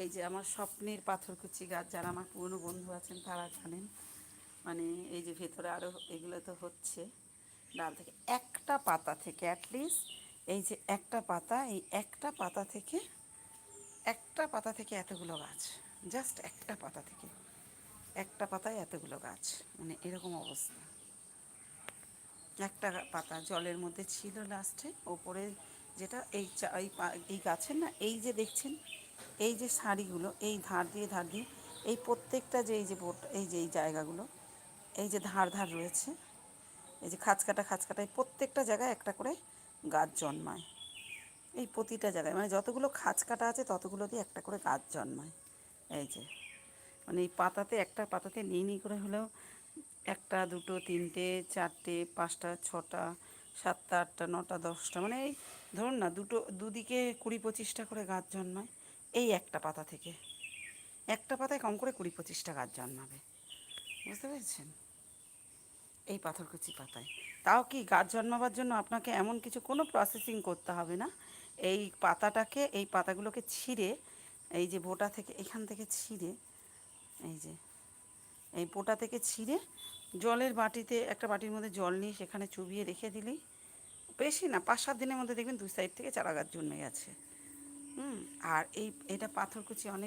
এই যে আমার স্বপ্নের পাথরকুচি গাছ, যারা আমার পুরনো বন্ধু আছেন তারা জানেন। মানে এই যে ভেতরে আরও এগুলো তো হচ্ছে ডাল থেকে একটা পাতা থেকে অ্যাটলিস্ট, এই যে একটা পাতা, এই একটা পাতা থেকে এতগুলো গাছ। জাস্ট একটা পাতা থেকে, একটা পাতায় এতগুলো গাছ, মানে এরকম অবস্থা। একটা পাতা জলের মধ্যে ছিল লাস্টে ওপরে, যেটা এই গাছের না, এই যে দেখছেন এই যে সারিগুলো, এই ধার দিয়ে এই প্রত্যেকটা যে এই যে এই যে এই জায়গাগুলো, এই যে ধার ধার রয়েছে, এই যে খাঁচ কাটা এই প্রত্যেকটা জায়গায় একটা করে গাছ জন্মায়। এই প্রতিটা জায়গায় মানে যতগুলো খাঁচ কাটা আছে ততগুলো দিয়ে একটা করে গাছ জন্মায়। এই যে মানে এই পাতাতে, একটা পাতাতে নিই করে হলেও একটা, দুটো, তিনটে, চারটে, পাঁচটা, ছটা, সাতটা, আটটা, নটা, দশটা, মানে এই ধরুন না দুদিকে 20-25টা করে গাছ জন্মায় এই একটা পাতা থেকে। একটা পাতায় কম করে 20-25টা গাছ জন্মাবে, বুঝতে পেরেছেন? এই পাথরকুচি পাতায়। তাও কি, গাছ জন্মাবার জন্য আপনাকে এমন কিছু কোনো প্রসেসিং করতে হবে না। এই পাতাগুলোকে ছিঁড়ে, এই যে বোটা থেকে, এখান থেকে ছিঁড়ে, এই যে এই বোটা থেকে ছিঁড়ে জলের বাটিতে, একটা বাটির মধ্যে জল নিয়ে সেখানে চুবিয়ে রেখে দিলেই, বেশি না 5-7 দিনের মধ্যে দেখবেন 2 সাইড থেকে চারা গাছ জন্মে গেছে। আর এটা পাথরকুচি অনেক